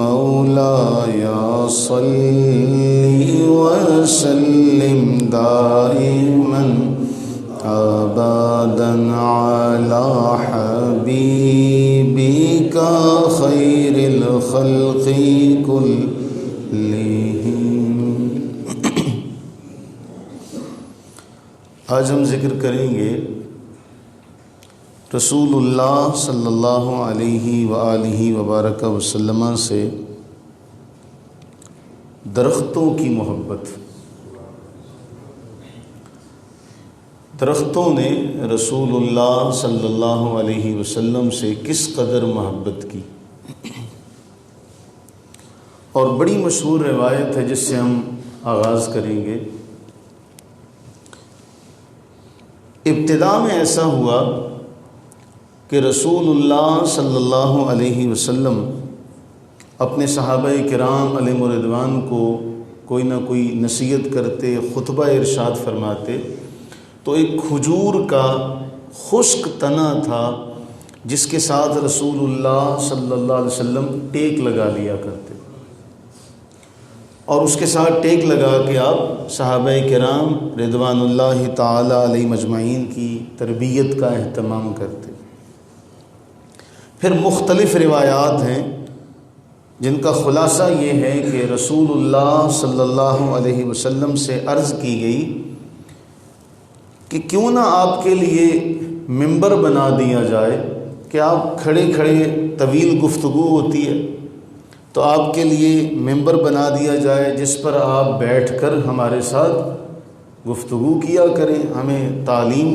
مولاي صل وسلم دائما أبدا على حبيبك خير الخلق كلهم۔ آج ہم ذکر کریں گے رسول اللہ صلی اللہ علیہ وآلہ وبارک وسلم سے درختوں کی محبت۔ درختوں نے رسول اللہ صلی اللہ علیہ وسلم سے کس قدر محبت کی، اور بڑی مشہور روایت ہے جس سے ہم آغاز کریں گے۔ ابتدا میں ایسا ہوا کہ رسول اللہ صلی اللہ علیہ وسلم اپنے صحابہ کرام علیہم الرضوان کو کوئی نہ کوئی نصیحت کرتے، خطبہ ارشاد فرماتے تو ایک کھجور کا خشک تنا تھا جس کے ساتھ رسول اللہ صلی اللہ علیہ وسلم ٹیک لگا لیا کرتے، اور اس کے ساتھ ٹیک لگا کے آپ صحابہ کرام رضوان اللہ تعالی علیہ مجمعین کی تربیت کا اہتمام کرتے۔ پھر مختلف روایات ہیں جن کا خلاصہ یہ ہے کہ رسول اللہ صلی اللہ علیہ وسلم سے عرض کی گئی کہ کیوں نہ آپ کے لیے ممبر بنا دیا جائے کہ آپ کھڑے کھڑے طویل گفتگو ہوتی ہے تو آپ کے لیے ممبر بنا دیا جائے جس پر آپ بیٹھ کر ہمارے ساتھ گفتگو کیا کریں، ہمیں تعلیم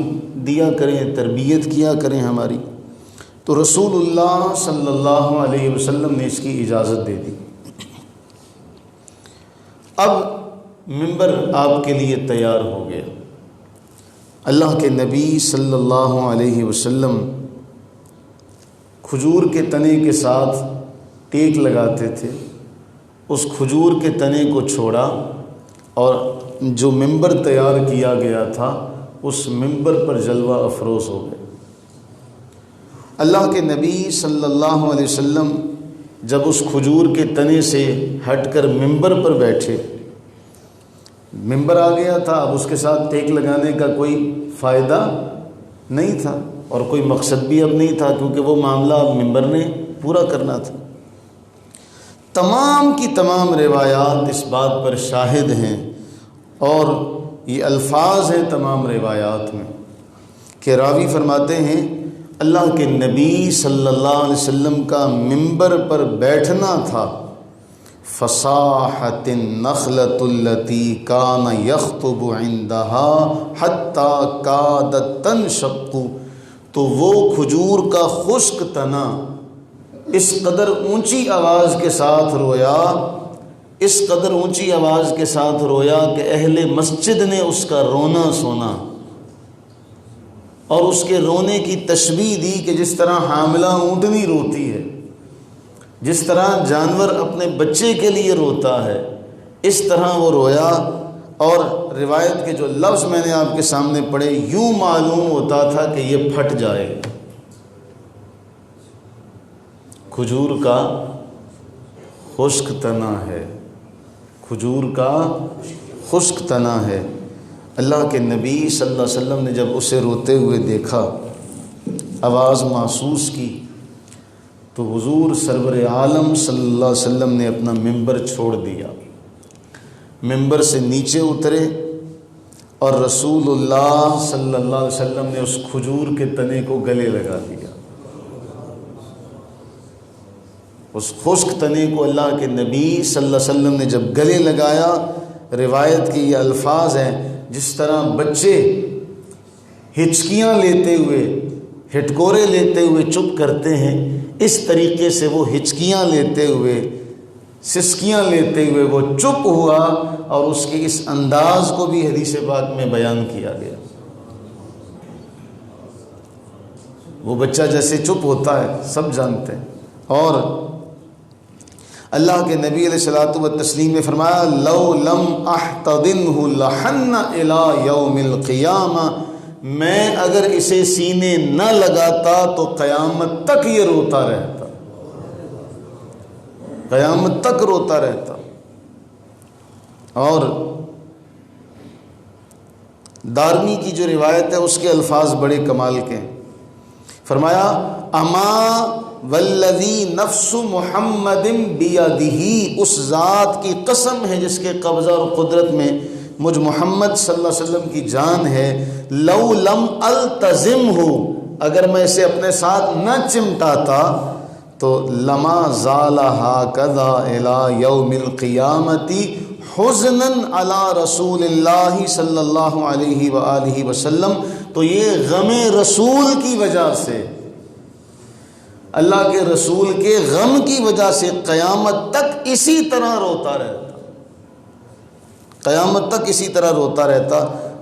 دیا کریں، تربیت کیا کریں ہماری۔ تو رسول اللہ صلی اللہ علیہ وسلم نے اس کی اجازت دے دی۔ اب ممبر آپ کے لیے تیار ہو گیا۔ اللہ کے نبی صلی اللہ علیہ وسلم کھجور کے تنے کے ساتھ ٹیک لگاتے تھے، اس کھجور کے تنے کو چھوڑا اور جو ممبر تیار کیا گیا تھا اس ممبر پر جلوہ افروز ہو گئے۔ اللہ کے نبی صلی اللہ علیہ وسلم جب اس کھجور کے تنے سے ہٹ کر ممبر پر بیٹھے، ممبر آ گیا تھا، اب اس کے ساتھ ٹیک لگانے کا کوئی فائدہ نہیں تھا اور کوئی مقصد بھی اب نہیں تھا، کیونکہ وہ معاملہ اب ممبر نے پورا کرنا تھا۔ تمام کی تمام روایات اس بات پر شاہد ہیں، اور یہ الفاظ ہیں تمام روایات میں کہ راوی فرماتے ہیں اللہ کے نبی صلی اللہ علیہ وسلم کا ممبر پر بیٹھنا تھا، فصاحت النخلۃ التي كان يخطب عندها حتى كادت تنشق، تو وہ کھجور کا خشک تنا اس قدر اونچی آواز کے ساتھ رویا، اس قدر اونچی آواز کے ساتھ رویا کہ اہل مسجد نے اس کا رونا سنا، اور اس کے رونے کی تشبیہ دی کہ جس طرح حاملہ اونٹنی روتی ہے، جس طرح جانور اپنے بچے کے لیے روتا ہے، اس طرح وہ رویا۔ اور روایت کے جو لفظ میں نے آپ کے سامنے پڑھے، یوں معلوم ہوتا تھا کہ یہ پھٹ جائے گا۔ کھجور کا خشک تنا ہے، کھجور کا خشک تنا ہے۔ اللہ کے نبی صلی اللہ علیہ وسلم نے جب اسے روتے ہوئے دیکھا، آواز محسوس کی، تو حضور سرور عالم صلی اللہ علیہ وسلم نے اپنا ممبر چھوڑ دیا، ممبر سے نیچے اترے اور رسول اللہ صلی اللہ علیہ وسلم نے اس کھجور کے تنے کو گلے لگا دیا۔ اس خشک تنے کو اللہ کے نبی صلی اللہ علیہ وسلم نے جب گلے لگایا، روایت کی یہ الفاظ ہیں جس طرح بچے ہچکیاں لیتے ہوئے، ہٹکورے لیتے ہوئے چپ کرتے ہیں، اس طریقے سے وہ ہچکیاں لیتے ہوئے، سسکیاں لیتے ہوئے وہ چپ ہوا، اور اس کے اس انداز کو بھی حدیث پاک میں بیان کیا گیا۔ وہ بچہ جیسے چپ ہوتا ہے سب جانتے ہیں۔ اور اللہ کے نبی علیہ الصلوۃ والتسلیم نے فرمایا لو لم احتضنہ لحن الی یوم القیامہ، میں اگر اسے سینے نہ لگاتا تو قیامت تک یہ روتا رہتا۔ قیامت تک روتا رہتا. اور دارمی کی جو روایت ہے اس کے الفاظ بڑے کمال کے ہیں. فرمایا اما والذی نفس محمد بیدہ، اس ذات کی قسم ہے جس کے قبضہ اور قدرت میں مجھ محمد صلی اللہ علیہ وسلم کی جان ہے، لو لم التزمہ، اگر میں اسے اپنے ساتھ نہ چمٹاتا تو لما زال ہاکذا الی یوم القیامۃ حزنا علی رسول اللہ صلی اللہ علیہ وآلہ وسلم، تو یہ غم رسول کی وجہ سے، اللہ کے رسول کے غم کی وجہ سے قیامت تک اسی طرح روتا رہتا، قیامت تک اسی طرح روتا رہتا.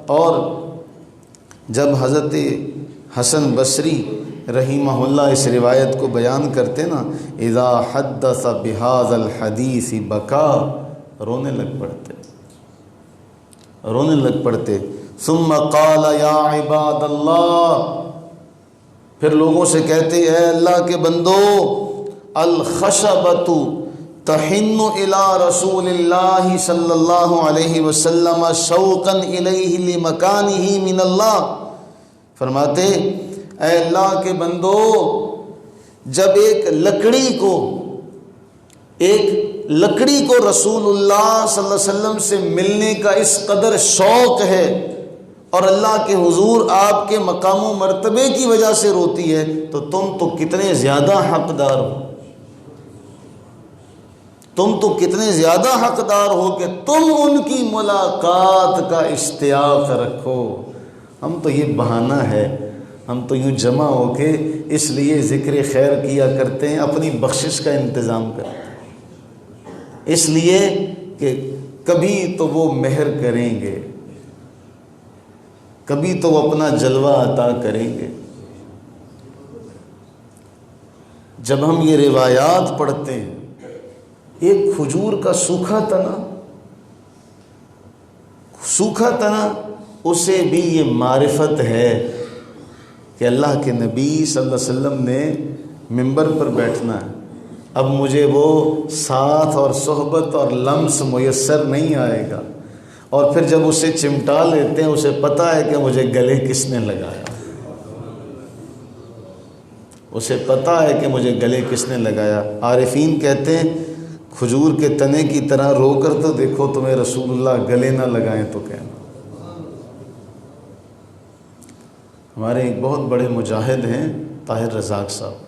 اور جب حضرت حسن بصری رحمہ اللہ اس روایت کو بیان کرتے نا، اذا حدث بہذا الحدیث بکا، رونے لگ پڑتے. ثم قال یا عباد اللہ، پھر لوگوں سے کہتے اے اللہ کے بندو، الخشبۃ تحن الی رسول اللہ صلی اللہ علیہ وسلم شوقا الیہ لمکانہ من اللہ. فرماتے اے اللہ کے بندو، جب ایک لکڑی کو رسول اللہ صلی اللہ علیہ وسلم سے ملنے کا اس قدر شوق ہے اور اللہ کے حضور آپ کے مقام و مرتبے کی وجہ سے روتی ہے، تو تم تو کتنے زیادہ حقدار ہو، تم تو کتنے زیادہ حقدار ہو کہ تم ان کی ملاقات کا اشتیاق رکھو. ہم تو یہ بہانہ ہے، ہم تو یوں جمع ہو کے اس لیے ذکر خیر کیا کرتے ہیں، اپنی بخشش کا انتظام کرتے ہیں، اس لیے کہ کبھی تو وہ مہر کریں گے، کبھی تو وہ اپنا جلوہ عطا کریں گے. جب ہم یہ روایات پڑھتے ہیں، ایک کھجور کا سوکھا تنا اسے بھی یہ معرفت ہے کہ اللہ کے نبی صلی اللہ علیہ وسلم نے منبر پر بیٹھنا ہے. اب مجھے وہ ساتھ اور صحبت اور لمس میسر نہیں آئے گا، اور پھر جب اسے چمٹا لیتے ہیں اسے پتہ ہے کہ مجھے گلے کس نے لگایا، اسے پتہ ہے کہ مجھے گلے کس نے لگایا. عارفین کہتے ہیں کھجور کے تنے کی طرح رو کر تو دیکھو تمہیں رسول اللہ گلے نہ لگائیں تو کہنا. ہمارے ایک بہت بڑے مجاہد ہیں طاہر رزاق صاحب،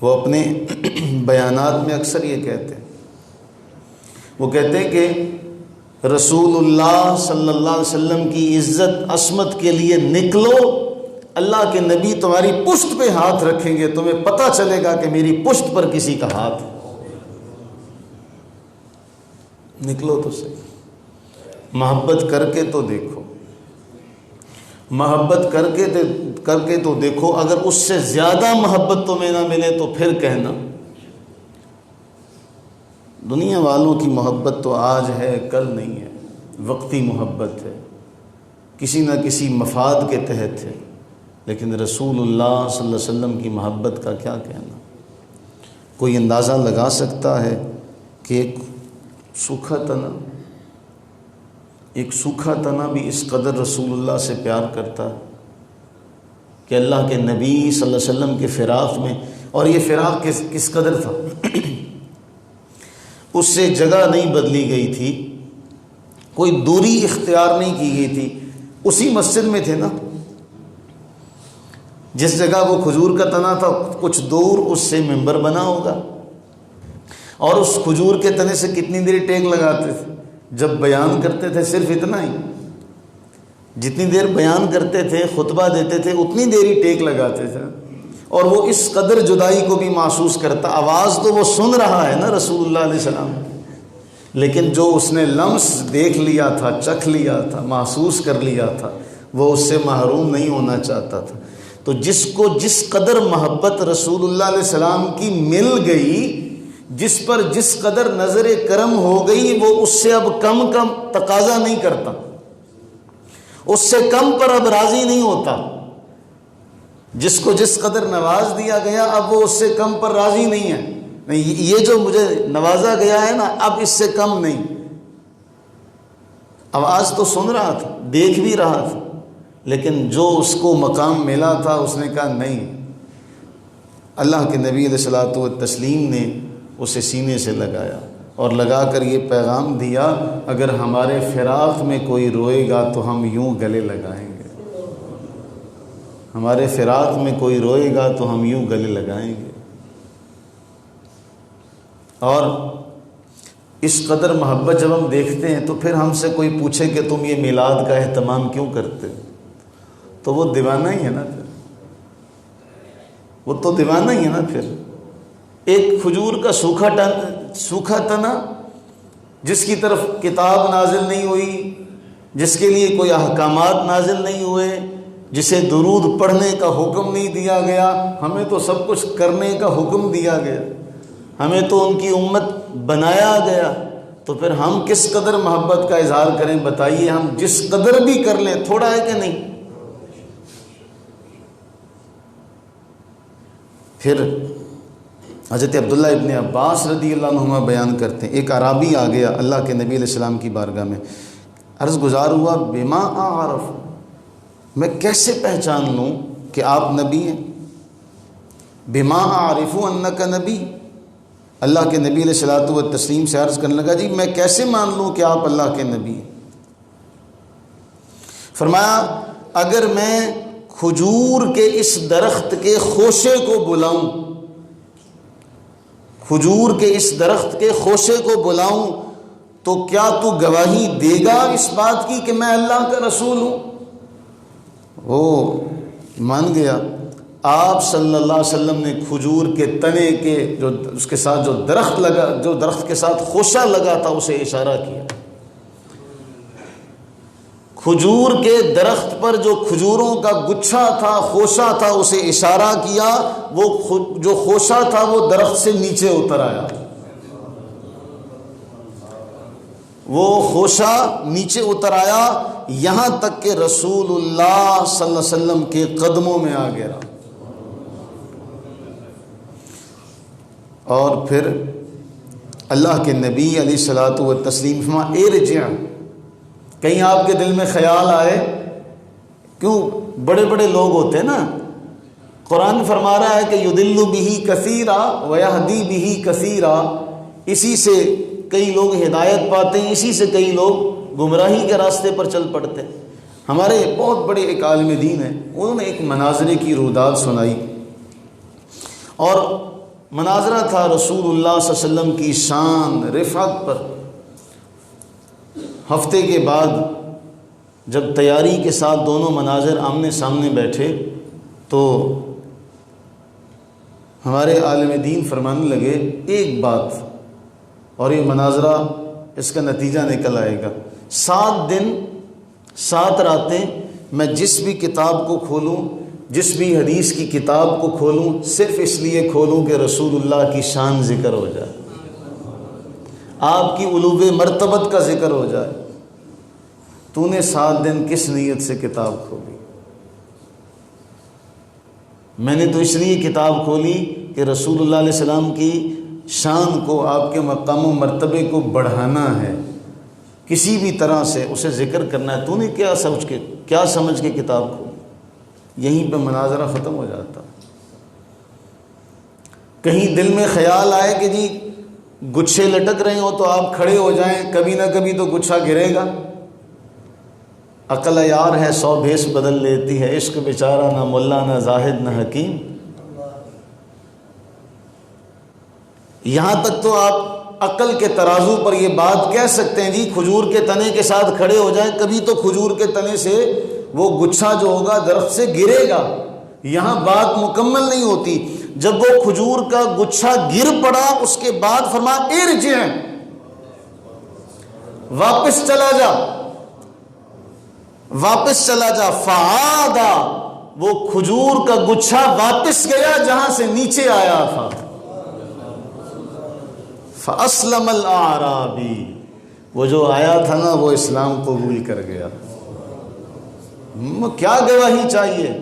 وہ اپنے بیانات میں اکثر یہ کہتے ہیں، وہ کہتے ہیں کہ رسول اللہ صلی اللہ علیہ وسلم کی عزت عصمت کے لیے نکلو، اللہ کے نبی تمہاری پشت پہ ہاتھ رکھیں گے، تمہیں پتہ چلے گا کہ میری پشت پر کسی کا ہاتھ ہے. نکلو تو صحیح، محبت کر کے تو دیکھو، محبت کر کے تو دیکھو. اگر اس سے زیادہ محبت تمہیں نہ ملے تو پھر کہنا. دنیا والوں کی محبت تو آج ہے کل نہیں ہے، وقتی محبت ہے، کسی نہ کسی مفاد کے تحت ہے، لیکن رسول اللہ صلی اللہ علیہ وسلم کی محبت کا کیا کہنا. کوئی اندازہ لگا سکتا ہے کہ ایک سوکھا تنا بھی اس قدر رسول اللہ سے پیار کرتا ہے کہ اللہ کے نبی صلی اللہ علیہ وسلم کے فراق میں، اور یہ فراق کس قدر تھا، اس سے جگہ نہیں بدلی گئی تھی، کوئی دوری اختیار نہیں کی گئی تھی، اسی مسجد میں تھے نا، جس جگہ وہ کھجور کا تنا تھا کچھ دور اس سے منبر بنا ہوگا، اور اس کھجور کے تنے سے کتنی دیر ٹیک لگاتے تھے جب بیان کرتے تھے، صرف اتنا ہی، جتنی دیر بیان کرتے تھے خطبہ دیتے تھے اتنی دیر ہی ٹیک لگاتے تھے. اور وہ اس قدر جدائی کو بھی محسوس کرتا، آواز تو وہ سن رہا ہے نا رسول اللہ علیہ السلام، لیکن جو اس نے لمس دیکھ لیا تھا، چکھ لیا تھا، محسوس کر لیا تھا، وہ اس سے محروم نہیں ہونا چاہتا تھا. تو جس کو جس قدر محبت رسول اللہ علیہ السلام کی مل گئی، جس پر جس قدر نظر کرم ہو گئی، وہ اس سے اب کم تقاضا نہیں کرتا، اس سے کم پر اب راضی نہیں ہوتا. جس کو جس قدر نواز دیا گیا اب وہ اس سے کم پر راضی نہیں ہے. نہیں، یہ جو مجھے نوازا گیا ہے نا، اب اس سے کم نہیں۔ آواز تو سن رہا تھا، دیکھ بھی رہا تھا، لیکن جو اس کو مقام ملا تھا اس نے کہا نہیں۔ اللہ کے نبی علیہ الصلوۃ والتسلیم نے اسے سینے سے لگایا اور لگا کر یہ پیغام دیا، اگر ہمارے فراق میں کوئی روئے گا تو ہم یوں گلے لگائیں گے، ہمارے فراق میں کوئی روئے گا تو ہم یوں گلے لگائیں گے۔ اور اس قدر محبت جب ہم دیکھتے ہیں تو پھر ہم سے کوئی پوچھے کہ تم یہ میلاد کا اہتمام کیوں کرتے، تو وہ دیوانہ ہی ہے نا، پھر وہ تو دیوانہ ہی ہے نا۔ پھر ایک کھجور کا سوکھا تنا جس کی طرف کتاب نازل نہیں ہوئی، جس کے لیے کوئی احکامات نازل نہیں ہوئے، جسے درود پڑھنے کا حکم نہیں دیا گیا، ہمیں تو سب کچھ کرنے کا حکم دیا گیا، ہمیں تو ان کی امت بنایا گیا، تو پھر ہم کس قدر محبت کا اظہار کریں بتائیے؟ ہم جس قدر بھی کر لیں تھوڑا ہے کہ نہیں؟ پھر حضرت عبداللہ ابن عباس رضی اللہ عنہما بیان کرتے ہیں، ایک اعرابی آ گیا اللہ کے نبی علیہ السلام کی بارگاہ میں، عرض گزار ہوا، بما اعرف، میں کیسے پہچان لوں کہ آپ نبی ہیں؟ بما اعرف انک نبی، اللہ کے نبی علیہ الصلوۃ والتسلیم سے عرض کرنے لگا، جی میں کیسے مان لوں کہ آپ اللہ کے نبی ہیں؟ فرمایا، اگر میں کھجور کے اس درخت کے خوشے کو بلاؤں، کھجور کے اس درخت کے خوشے کو بلاؤں تو کیا تو گواہی دے گا اس بات کی کہ میں اللہ کا رسول ہوں؟ وہ مان گیا۔ آپ صلی اللہ علیہ وسلم نے کھجور کے تنے کے جو اس کے ساتھ جو درخت لگا، جو درخت کے ساتھ خوشہ لگا تھا، اسے اشارہ کیا۔ کھجور کے درخت پر جو کھجوروں کا گچھا تھا، خوشہ تھا، اسے اشارہ کیا، وہ جو خوشہ تھا وہ درخت سے نیچے اتر آیا، وہ خوشہ نیچے اتر آیا، یہاں تک کہ رسول اللہ صلی اللہ علیہ وسلم کے قدموں میں آ گیا۔ اور پھر اللہ کے نبی علیہ الصلوۃ والتسلیم فرمایا، ارجع، کہیں آپ کے دل میں خیال آئے، کیوں بڑے بڑے لوگ ہوتے ہیں نا، قرآن فرما رہا ہے کہ یضل بہ کثیرا ویہدی بہ کثیرا، اسی سے کئی لوگ ہدایت پاتے ہیں، اسی سے کئی لوگ گمراہی کے راستے پر چل پڑتے ہیں۔ ہمارے بہت بڑے ایک عالم دین ہیں، انہوں نے ایک مناظرے کی روداد سنائی، اور مناظرہ تھا رسول اللہ صلی اللہ علیہ وسلم کی شان رفعت پر۔ ہفتے کے بعد جب تیاری کے ساتھ دونوں مناظر آمنے سامنے بیٹھے تو ہمارے عالم دین فرمانے لگے، ایک بات، اور یہ مناظرہ اس کا نتیجہ نکل آئے گا، 7 دن 7 راتیں میں جس بھی کتاب کو کھولوں، جس بھی حدیث کی کتاب کو کھولوں، صرف اس لیے کھولوں کہ رسول اللہ کی شان ذکر ہو جائے، آپ کی علو مرتبت کا ذکر ہو جائے۔ تو نے 7 دن کس نیت سے کتاب کھولی؟ میں نے تو اس لیے کتاب کھولی کہ رسول اللہ علیہ السلام کی شان کو، آپ کے مقام و مرتبے کو بڑھانا ہے، کسی بھی طرح سے اسے ذکر کرنا ہے۔ تو نے کیا سمجھ کے کتاب کھولی؟ یہیں پہ مناظرہ ختم ہو جاتا۔ کہیں دل میں خیال آئے کہ جی گچھے لٹک رہے ہوں تو آپ کھڑے ہو جائیں، کبھی نہ کبھی تو گچھا گرے گا۔ عقل یار ہے 100 بھیس بدل لیتی ہے، عشق بیچارہ نہ ملا نہ زاہد نہ حکیم۔ یہاں تک تو آپ عقل کے ترازو پر یہ بات کہہ سکتے ہیں، جی کھجور کے تنے کے ساتھ کھڑے ہو جائیں، کبھی تو کھجور کے تنے سے وہ گچھا جو ہوگا درخت سے گرے گا۔ یہاں بات مکمل نہیں ہوتی، جب وہ کھجور کا گچھا گر پڑا اس کے بعد فرمایا ارجع، واپس چلا جا، واپس چلا جا۔ فعادا، وہ کھجور کا گچھا واپس گیا جہاں سے نیچے آیا تھا۔ فاسلم الاعرابی، وہ جو آیا تھا نا وہ اسلام قبول کر گیا۔ کیا گواہی چاہیے؟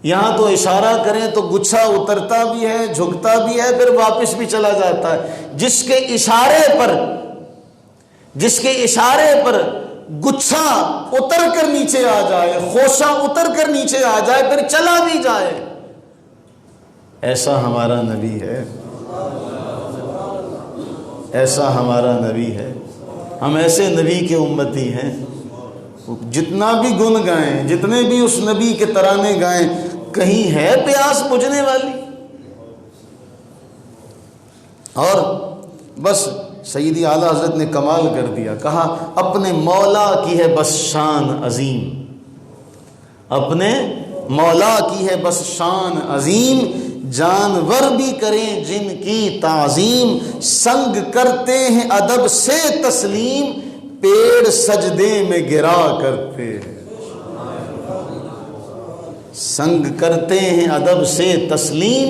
یہاں تو اشارہ کریں تو گچھا اترتا بھی ہے، جھکتا بھی ہے، پھر واپس بھی چلا جاتا ہے۔ جس کے اشارے پر گچھا اتر کر نیچے آ جائے، خوشہ اتر کر نیچے آ جائے، پھر چلا بھی جائے، ایسا ہمارا نبی ہے، ایسا ہمارا نبی ہے۔ ہم ایسے نبی کے امتی ہیں، جتنا بھی گن گائیں، جتنے بھی اس نبی کے ترانے گائیں، کہیں ہے پیاس بجھنے والی؟ اور بس سیدی اعلیٰ حضرت نے کمال کر دیا، کہا اپنے مولا کی ہے بس شان عظیم، اپنے مولا کی ہے بس شان عظیم، جانور بھی کریں جن کی تعظیم، سنگ کرتے ہیں ادب سے تسلیم، پیڑ سجدے میں گرا کرتے ہیں۔ سنگ کرتے ہیں ادب سے تسلیم،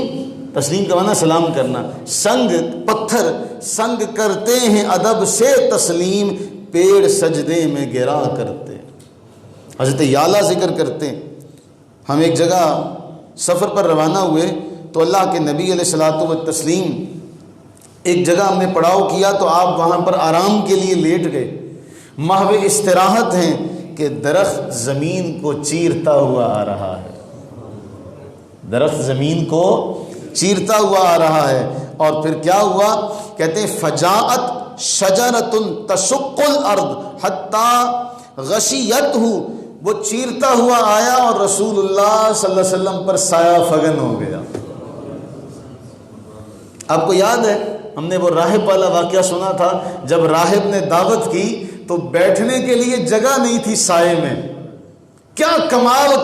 تسلیم کا معنی سلام کرنا، سنگ پتھر سنگ کرتے ہیں ادب سے تسلیم، پیڑ سجدے میں گرا کرتے۔ حضرت یعلا ذکر کرتے ہیں، ہم ایک جگہ سفر پر روانہ ہوئے تو اللہ کے نبی علیہ الصلوۃ والتسلیم ایک جگہ ہم نے پڑاؤ کیا تو آپ وہاں پر آرام کے لیے لیٹ گئے، محو استراحت ہیں کہ درخت زمین کو چیرتا ہوا آ رہا ہے، درخت زمین کو چیرتا ہوا آ رہا ہے۔ اور پھر کیا ہوا؟ کہتے ہیں فجاءت شجرۃ تشق الارض حتی غشیتہ، وہ چیرتا ہوا آیا اور رسول اللہ صلی اللہ علیہ وسلم پر سایہ فگن ہو گیا۔ آپ کو یاد ہے ہم نے وہ راہب والا واقعہ سنا تھا، جب راہب نے دعوت کی تو بیٹھنے کے لیے جگہ نہیں تھی سائے میں۔ کیا کمال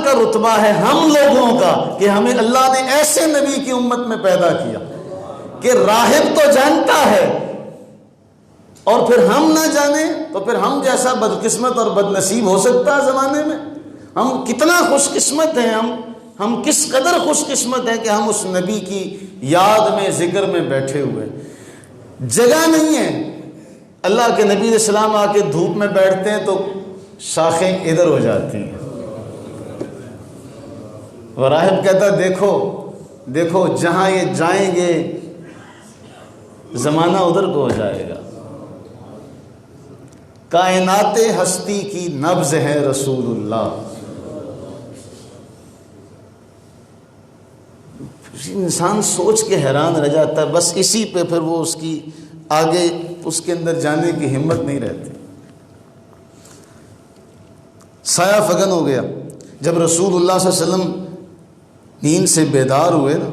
کا رتبہ ہے ہم لوگوں کا کہ ہمیں اللہ نے ایسے نبی کی امت میں پیدا کیا کہ راہب تو جانتا ہے اور پھر ہم نہ جانیں، تو پھر ہم جیسا بدقسمت اور بد نصیب ہو سکتا ہے زمانے میں؟ ہم کتنا خوش قسمت ہیں، ہم کس قدر خوش قسمت ہیں کہ ہم اس نبی کی یاد میں ذکر میں بیٹھے ہوئے۔ جگہ نہیں ہے، اللہ کے نبی علیہ السلام آ کے دھوپ میں بیٹھتے ہیں تو شاخیں ادھر ہو جاتی ہیں، وہ راہب کہتا دیکھو جہاں یہ جائیں گے زمانہ ادھر کو ہو جائے گا۔ کائنات ہستی کی نبض ہے رسول اللہ۔ انسان سوچ کے حیران رہ جاتا ہے، بس اسی پہ پھر وہ اس کی آگے اس کے اندر جانے کی ہمت نہیں رہتی۔ سایہ فگن ہو گیا۔ جب رسول اللہ صلی اللہ علیہ وسلم نیند سے بیدار ہوئے نا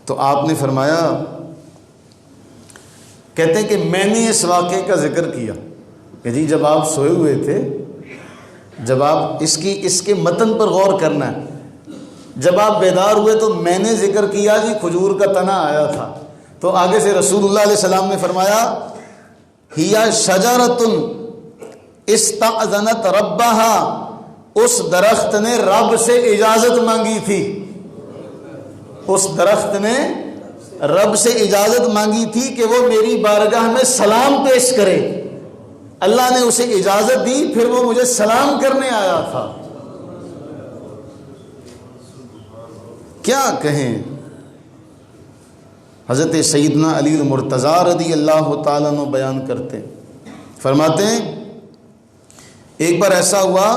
تو آپ نے فرمایا، کہتے ہیں کہ میں نے اس واقعے کا ذکر کیا کہ جی جب آپ سوئے ہوئے تھے، جب آپ اس کے متن پر غور کرنا ہے، جب آپ بیدار ہوئے تو میں نے ذکر کیا جی کھجور کا تنا آیا تھا، تو آگے سے رسول اللہ علیہ السلام نے فرمایا ہیا شجرۃ استأذنت ربہا، اس درخت نے رب سے اجازت مانگی تھی، اس درخت نے رب سے اجازت مانگی تھی کہ وہ میری بارگاہ میں سلام پیش کرے، اللہ نے اسے اجازت دی، پھر وہ مجھے سلام کرنے آیا تھا۔ کیا کہیں؟ حضرت سیدنا علی المرتضیٰ رضی اللہ تعالیٰ عنہ بیان کرتے، فرماتے ہیں ایک بار ایسا ہوا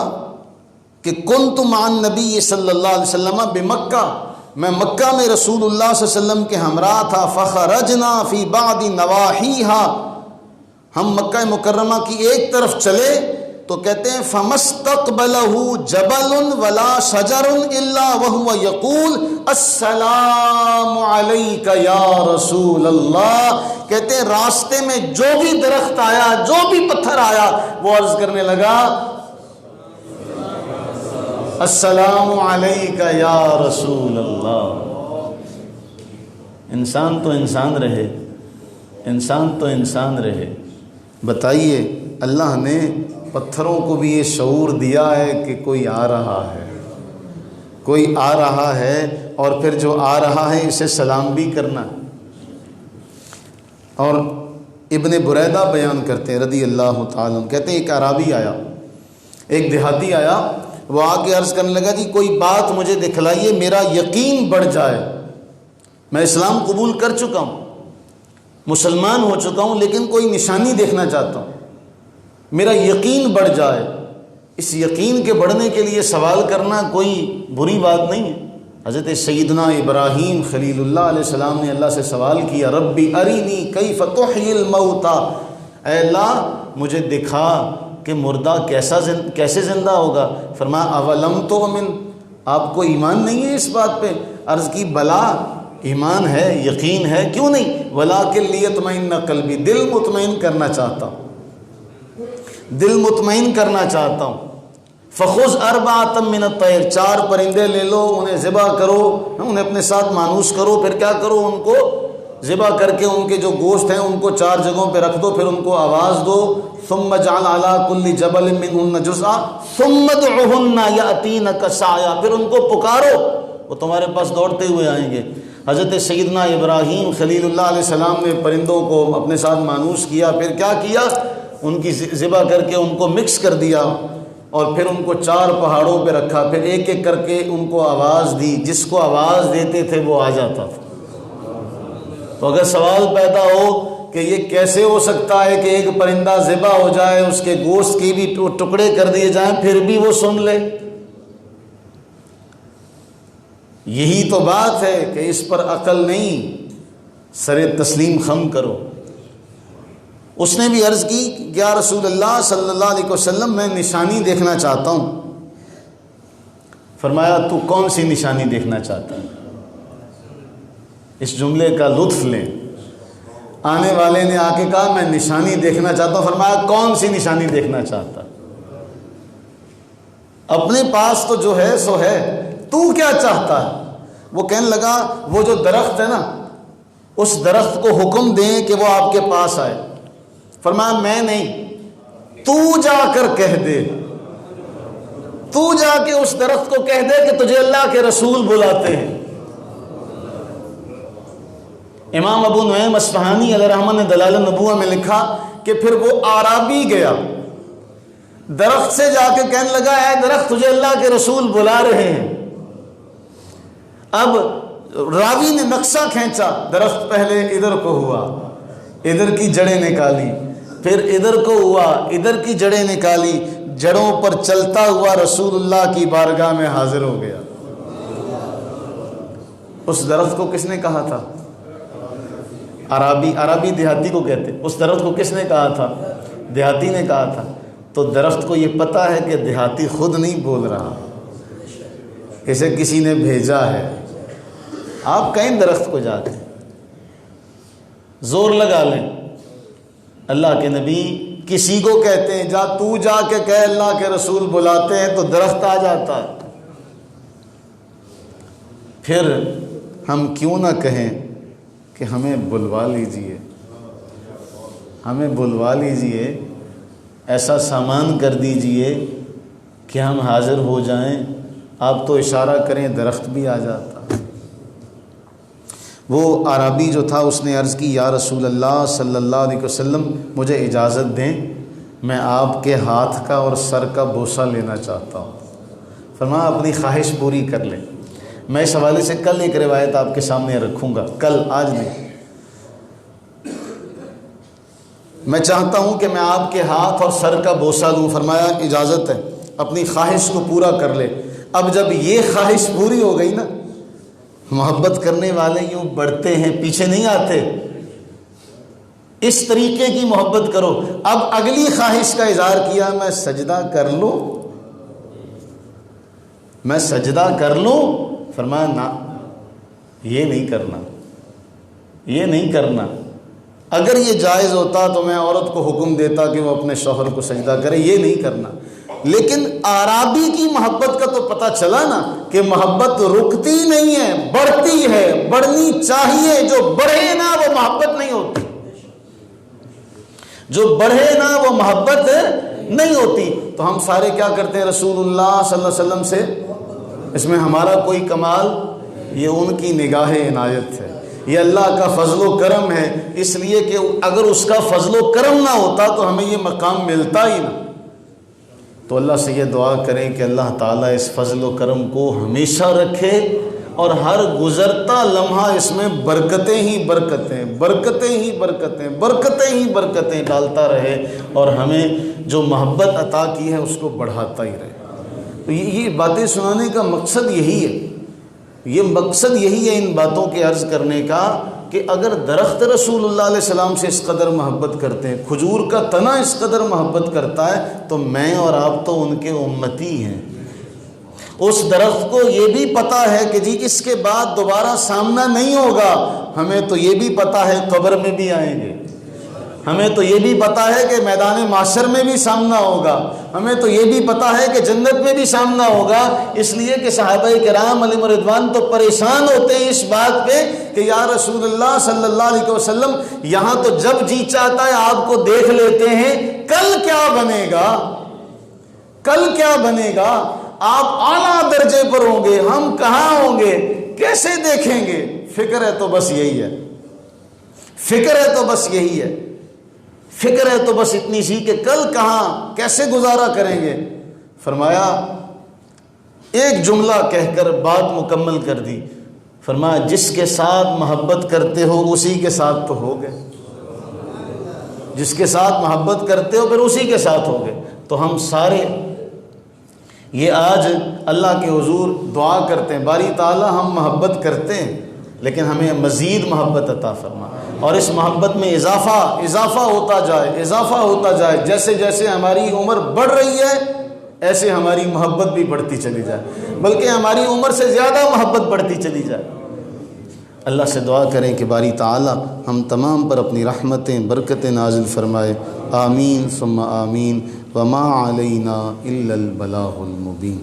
کہ کنت مع النبی صلی اللہ علیہ وسلم بمکہ، میں مکہ میں رسول اللہ صلی اللہ علیہ وسلم کے ہمراہ تھا، فخرجنا فی بعض نواحیہا، ہم مکہ مکرمہ کی ایک طرف چلے تو کہتے ہیں فمستقبلہ جبل ولا شجر الا وهو یقول السلام علیک یا رسول اللہ، کہتے ہیں راستے میں جو بھی درخت آیا، جو بھی پتھر آیا، وہ عرض کرنے لگا السلام علیک یا رسول اللہ۔ انسان تو انسان رہے، انسان تو انسان رہے۔ بتائیے اللہ نے پتھروں کو بھی یہ شعور دیا ہے کہ کوئی آ رہا ہے، کوئی آ رہا ہے، اور پھر جو آ رہا ہے اسے سلام بھی کرنا۔ اور ابن بریدہ بیان کرتے ہیں رضی اللہ تعالیٰ عنہ، کہتے ہیں ایک اعرابی آیا، ایک دیہاتی آیا وہ آ کے عرض کرنے لگا جی کوئی بات مجھے دکھلائیے میرا یقین بڑھ جائے، میں اسلام قبول کر چکا ہوں، مسلمان ہو چکا ہوں، لیکن کوئی نشانی دیکھنا چاہتا ہوں، میرا یقین بڑھ جائے۔ اس یقین کے بڑھنے کے لیے سوال کرنا کوئی بری بات نہیں ہے۔ حضرت سیدنا ابراہیم خلیل اللہ علیہ السلام نے اللہ سے سوال کیا، ربی ارینی کیف تحیی الموتى، اے اللہ مجھے دکھا کہ مردہ کیسے زندہ ہوگا۔ فرمایا اولم تؤمن، آپ کو ایمان نہیں ہے اس بات پہ؟ عرض کی بلا ایمان ہے، یقین ہے، کیوں نہیں، ولکن لیطمئن قلبی، دل مطمئن کرنا چاہتا ہوں، دل مطمئن کرنا چاہتا ہوں۔ فخذ اربعۃ من الطیر، 4 پرندے لے لو، انہیں ذبح کرو، انہیں اپنے ساتھ مانوس کرو، پھر کیا کرو، ان کو ذبح کر کے ان کے جو گوشت ہیں ان کو 4 جگہوں پہ رکھ دو، پھر ان کو آواز دو، ثم اجعل علی کل جبل منہن جزءا ثم ادعهن یاتینک سعیا، پھر ان کو پکارو وہ تمہارے پاس دوڑتے ہوئے آئیں گے۔ حضرت سیدنا ابراہیم خلیل اللہ علیہ السلام نے پرندوں کو اپنے ساتھ مانوس کیا، پھر کیا کیا، ان کی ذبح کر کے ان کو مکس کر دیا، اور پھر ان کو 4 پہاڑوں پہ رکھا، پھر ایک ایک کر کے ان کو آواز دی، جس کو آواز دیتے تھے وہ آ جاتا تھا۔ تو اگر سوال پیدا ہو کہ یہ کیسے ہو سکتا ہے کہ ایک پرندہ ذبح ہو جائے، اس کے گوشت کی بھی ٹکڑے کر دیے جائیں، پھر بھی وہ سن لے، یہی تو بات ہے کہ اس پر عقل نہیں، سر تسلیم خم کرو۔ اس نے بھی عرض کی کہ یا رسول اللہ صلی اللہ علیہ وسلم میں نشانی دیکھنا چاہتا ہوں۔ فرمایا تو کون سی نشانی دیکھنا چاہتا ہے؟ اس جملے کا لطف لیں۔ آنے والے نے آ کے کہا میں نشانی دیکھنا چاہتا ہوں۔ فرمایا کون سی نشانی دیکھنا چاہتا؟ اپنے پاس تو جو ہے سو ہے، تو کیا چاہتا ہے؟ وہ کہنے لگا وہ جو درخت ہے نا، اس درخت کو حکم دیں کہ وہ آپ کے پاس آئے۔ فرمایا میں نہیں، تو جا کر کہہ دے، تو جا کے اس درخت کو کہہ دے کہ تجھے اللہ کے رسول بلاتے ہیں۔ امام ابو نعیم اصفہانی علیہ رحمہ نے دلائل النبوہ میں لکھا کہ پھر وہ اعرابی گیا، درخت سے جا کے کہنے لگا اے درخت تجھے اللہ کے رسول بلا رہے ہیں۔ اب راوی نے نقشہ کھینچا، درخت پہلے ادھر کو ہوا، ادھر کی جڑیں نکالی، پھر ادھر کو ہوا، ادھر کی جڑیں نکالی، جڑوں پر چلتا ہوا رسول اللہ کی بارگاہ میں حاضر ہو گیا۔ اس درخت کو کس نے کہا تھا؟ عربی دیہاتی کو کہتے۔ اس درخت کو کس نے کہا تھا؟ دیہاتی نے کہا تھا۔ تو درخت کو یہ پتہ ہے کہ دیہاتی خود نہیں بول رہا، اسے کسی نے بھیجا ہے۔ آپ کہیں درخت کو جا کے زور لگا لیں، اللہ کے نبی کسی کو کہتے ہیں جا تو جا کے کہہ اللہ کے رسول بلاتے ہیں تو درخت آ جاتا ہے۔ پھر ہم کیوں نہ کہیں کہ ہمیں بلوا لیجئے، ہمیں بلوا لیجئے، ایسا سامان کر دیجئے کہ ہم حاضر ہو جائیں۔ آپ تو اشارہ کریں درخت بھی آ جاتا۔ وہ عربی جو تھا اس نے عرض کی یا رسول اللہ صلی اللہ علیہ وسلم مجھے اجازت دیں، میں آپ کے ہاتھ کا اور سر کا بوسہ لینا چاہتا ہوں۔ فرمایا اپنی خواہش پوری کر لیں۔ میں اس حوالے سے کل ایک روایت آپ کے سامنے رکھوں گا، کل، آج نہیں۔ میں چاہتا ہوں کہ میں آپ کے ہاتھ اور سر کا بوسہ لوں۔ فرمایا اجازت ہے، اپنی خواہش کو پورا کر لے۔ اب جب یہ خواہش پوری ہو گئی نا، محبت کرنے والے یوں بڑھتے ہیں، پیچھے نہیں آتے، اس طریقے کی محبت کرو۔ اب اگلی خواہش کا اظہار کیا، میں سجدہ کر لوں، میں سجدہ کر لوں۔ فرمایا نہ، یہ نہیں کرنا، یہ نہیں کرنا۔ اگر یہ جائز ہوتا تو میں عورت کو حکم دیتا کہ وہ اپنے شوہر کو سجدہ کرے، یہ نہیں کرنا۔ لیکن اعرابی کی محبت کا تو پتہ چلا نا کہ محبت رکتی نہیں ہے، بڑھتی ہے، بڑھنی چاہیے۔ جو بڑھے نا وہ محبت نہیں ہوتی، جو بڑھے نا وہ محبت نہیں ہوتی۔ تو ہم سارے کیا کرتے ہیں رسول اللہ صلی اللہ علیہ وسلم سے؟ اس میں ہمارا کوئی کمال، یہ ان کی نگاہ عنایت ہے، یہ اللہ کا فضل و کرم ہے۔ اس لیے کہ اگر اس کا فضل و کرم نہ ہوتا تو ہمیں یہ مقام ملتا ہی نہ۔ تو اللہ سے یہ دعا کریں کہ اللہ تعالیٰ اس فضل و کرم کو ہمیشہ رکھے اور ہر گزرتا لمحہ اس میں برکتیں ہی برکتیں برکتیں ہی برکتیں برکتیں ہی برکتیں ڈالتا رہے اور ہمیں جو محبت عطا کی ہے اس کو بڑھاتا ہی رہے۔ تو یہ باتیں سنانے کا مقصد یہی ہے، یہ مقصد یہی ہے ان باتوں کے عرض کرنے کا کہ اگر درخت رسول اللہ علیہ السلام سے اس قدر محبت کرتے ہیں، کھجور کا تنا اس قدر محبت کرتا ہے، تو میں اور آپ تو ان کے امتی ہیں۔ اس درخت کو یہ بھی پتہ ہے کہ جی اس کے بعد دوبارہ سامنا نہیں ہوگا، ہمیں تو یہ بھی پتہ ہے قبر میں بھی آئیں گے، ہمیں تو یہ بھی پتہ ہے کہ میدان معاشر میں بھی سامنا ہوگا، ہمیں تو یہ بھی پتہ ہے کہ جنت میں بھی سامنا ہوگا۔ اس لیے کہ صحابہ کرام علیہم رضوان تو پریشان ہوتے ہیں اس بات پہ کہ یا رسول اللہ صلی اللہ علیہ وسلم، یہاں تو جب جی چاہتا ہے آپ کو دیکھ لیتے ہیں، کل کیا بنے گا؟ کل کیا بنے گا؟ آپ اعلیٰ درجے پر ہوں گے، ہم کہاں ہوں گے، کیسے دیکھیں گے؟ فکر ہے تو بس یہی ہے، فکر ہے تو بس یہی ہے، فکر ہے تو بس اتنی سی کہ کل کہاں، کیسے گزارا کریں گے۔ فرمایا ایک جملہ کہہ کر بات مکمل کر دی، فرمایا جس کے ساتھ محبت کرتے ہو اسی کے ساتھ تو ہو گئے، جس کے ساتھ محبت کرتے ہو پھر اسی کے ساتھ ہو گئے۔ تو ہم سارے یہ آج اللہ کے حضور دعا کرتے ہیں، باری تعالیٰ ہم محبت کرتے ہیں لیکن ہمیں مزید محبت عطا فرما، اور اس محبت میں اضافہ ہوتا جائے، اضافہ ہوتا جائے، جیسے جیسے ہماری عمر بڑھ رہی ہے ایسے ہماری محبت بھی بڑھتی چلی جائے، بلکہ ہماری عمر سے زیادہ محبت بڑھتی چلی جائے۔ اللہ سے دعا کریں کہ باری تعالی ہم تمام پر اپنی رحمتیں برکتیں نازل فرمائے، آمین ثم آمین، وما علینا الا البلاغ المبین۔